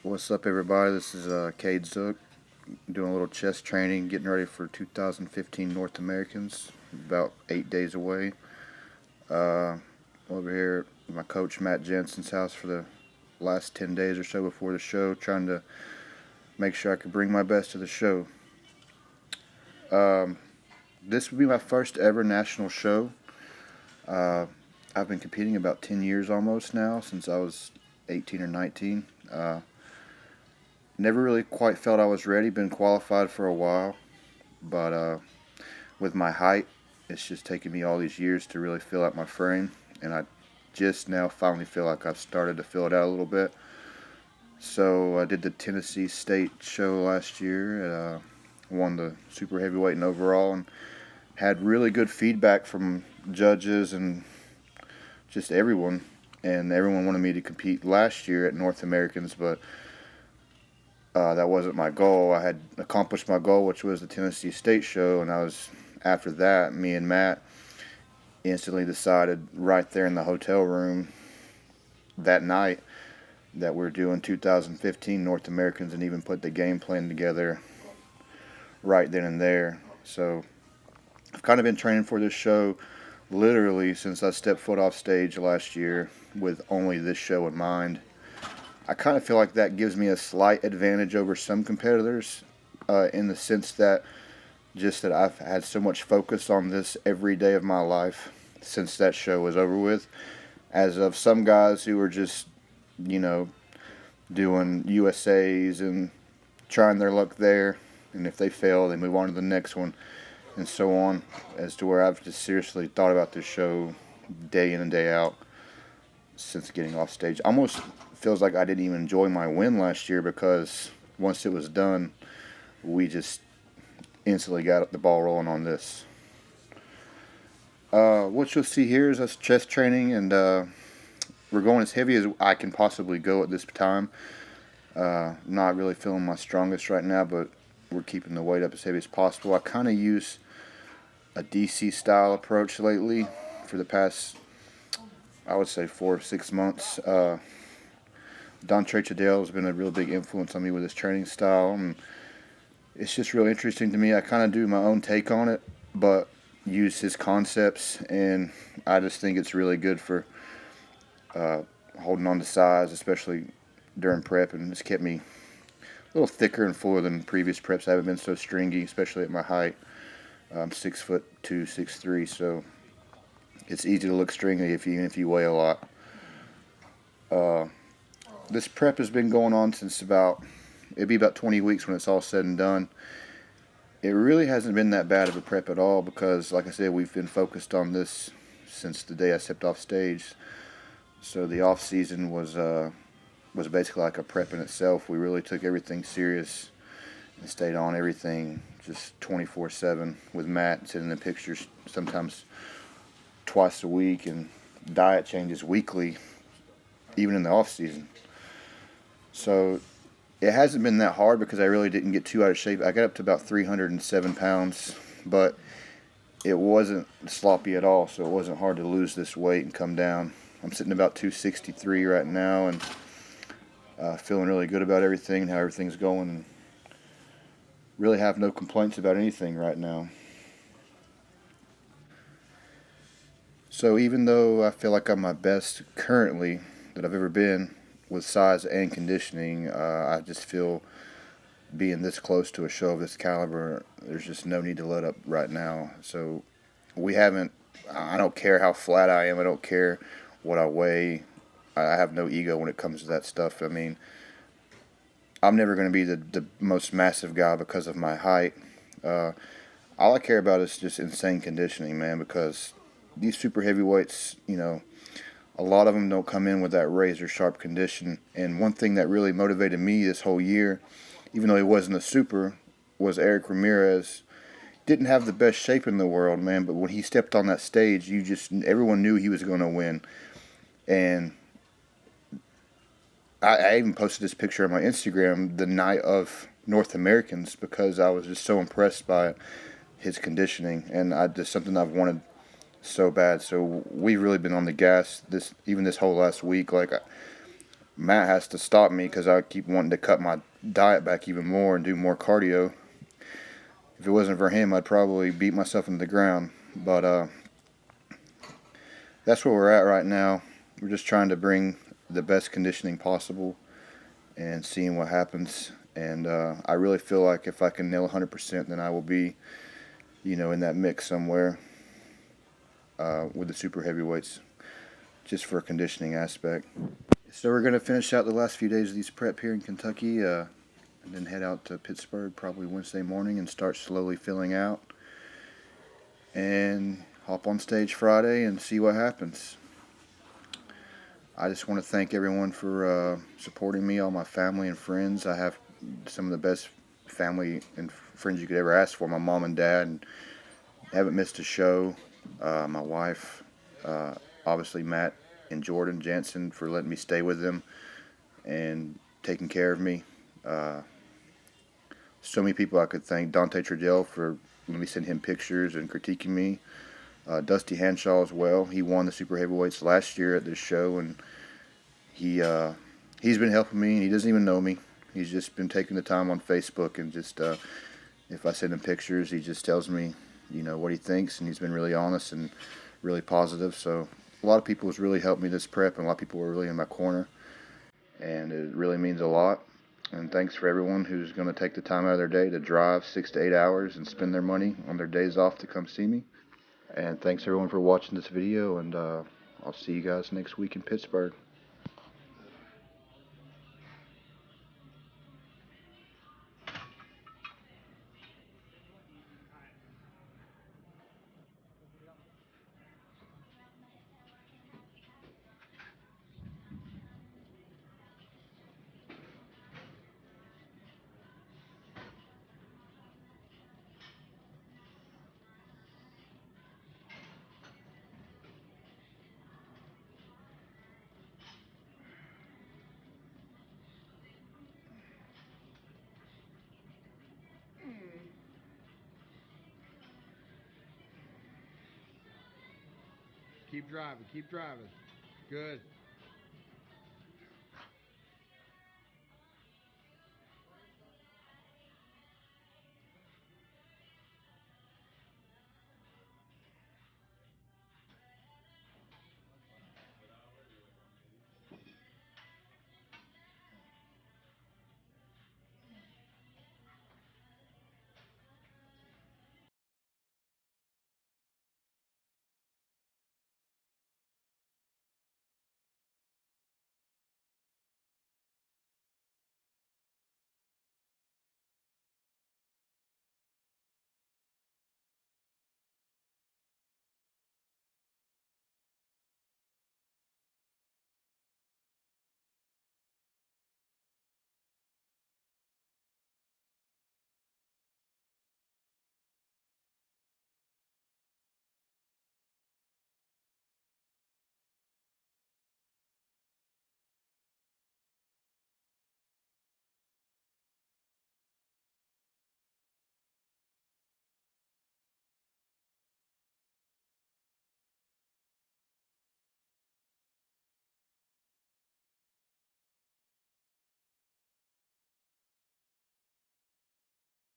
What's up, everybody? This is Cade Zook doing a little chest training, getting ready for 2015 North Americans. About 8 days away. Uh, Over here at my coach Matt Jensen's house for the last 10 days or so before the show, trying to make sure I could bring my best to the show. Um, this will be my first ever national show. Uh, I've been competing about 10 years almost now, since I was 18 or 19. Never really quite felt I was ready. Been qualified for a while, but with my height, it's just taken me all these years to really fill out my frame, and I just now finally feel like I've started to fill it out a little bit. So I did the Tennessee State show last year, and won the super heavyweight and overall, and had really good feedback from judges and just everyone. And everyone wanted me to compete last year at North Americans, but that wasn't my goal. I had accomplished my goal, which was the Tennessee State show, and after that, me and Matt instantly decided right there in the hotel room that night that we're doing 2015 North Americans, and even put the game plan together right then and there. So I've kind of been training for this show literally since I stepped foot off stage last year with only this show in mind. I kind of feel like that gives me a slight advantage over some competitors, in the sense that just that I've had so much focus on this every day of my life since that show was over with, as of some guys who are just, you know, doing USAs and trying their luck there, and if they fail, they move on to the next one, and so on, as to where I've just seriously thought about this show day in and day out since getting off stage. Almost feels like I didn't even enjoy my win last year, because once it was done, we just instantly got the ball rolling on this. What you'll see here is us chest training, and we're going as heavy as I can possibly go at this time. Not really feeling my strongest right now, but we're keeping the weight up as heavy as possible. I kind of use a DC style approach lately for the past, I would say, 4 or 6 months. Don Trachadell has been a real big influence on me with his training style, and it's just real interesting to me. I kind of do my own take on it, but use his concepts, and I just think it's really good for holding on to size, especially during prep, and it's kept me a little thicker and fuller than previous preps. I haven't been so stringy, especially at my height. I'm 6'2", 6'3", so it's easy to look stringy even if you weigh a lot. This prep has been going on since it'd be about 20 weeks when it's all said and done. It really hasn't been that bad of a prep at all, because, like I said, we've been focused on this since the day I stepped off stage. So the off season was basically like a prep in itself. We really took everything serious and stayed on everything just 24/7 with Matt, sending the pictures sometimes twice a week, and diet changes weekly, even in the off season. So it hasn't been that hard, because I really didn't get too out of shape. I got up to about 307 pounds, but it wasn't sloppy at all, so it wasn't hard to lose this weight and come down. I'm sitting about 263 right now, and feeling really good about everything and how everything's going, and really have no complaints about anything right now. So even though I feel like I'm my best currently that I've ever been with size and conditioning, I just feel being this close to a show of this caliber, there's just no need to let up right now. So I don't care how flat I am. I don't care what I weigh. I have no ego when it comes to that stuff. I mean, I'm never going to be the most massive guy because of my height. All I care about is just insane conditioning, man, because these super heavyweights, a lot of them don't come in with that razor sharp condition. And one thing that really motivated me this whole year, even though he wasn't a super, was Eric Ramirez. Didn't have the best shape in the world, man, but when he stepped on that stage, everyone knew he was going to win. And I even posted this picture on my Instagram the night of North Americans, because I was just so impressed by his conditioning, and just something I've wanted so bad. So we've really been on the gas this whole last week. Like, Matt has to stop me because I keep wanting to cut my diet back even more and do more cardio. If it wasn't for him, I'd probably beat myself into the ground. But that's where we're at right now. We're just trying to bring the best conditioning possible and seeing what happens. And I really feel like if I can nail 100%, then I will be, in that mix somewhere with the super heavyweights, just for a conditioning aspect. So we're going to finish out the last few days of these prep here in Kentucky, and then head out to Pittsburg probably Wednesday morning and start slowly filling out. And hop on stage Friday and see what happens. I just want to thank everyone for supporting me, all my family and friends. I have some of the best family and friends you could ever ask for. My mom and dad, and haven't missed a show. My wife, obviously Matt and Jordan Jansen for letting me stay with them and taking care of me. So many people I could thank. Dante Trudell for letting me send him pictures and critiquing me. Dusty Hanshaw as well. He won the super heavyweights last year at this show, and he's been helping me. And he doesn't even know me. He's just been taking the time on Facebook and just if I send him pictures, he just tells me, what he thinks, and he's been really honest and really positive. So a lot of people has really helped me this prep, and a lot of people were really in my corner, and it really means a lot. And thanks for everyone who's going to take the time out of their day to drive 6 to 8 hours and spend their money on their days off to come see me. And thanks everyone for watching this video, and I'll see you guys next week in Pittsburgh. Keep driving, keep driving. Good.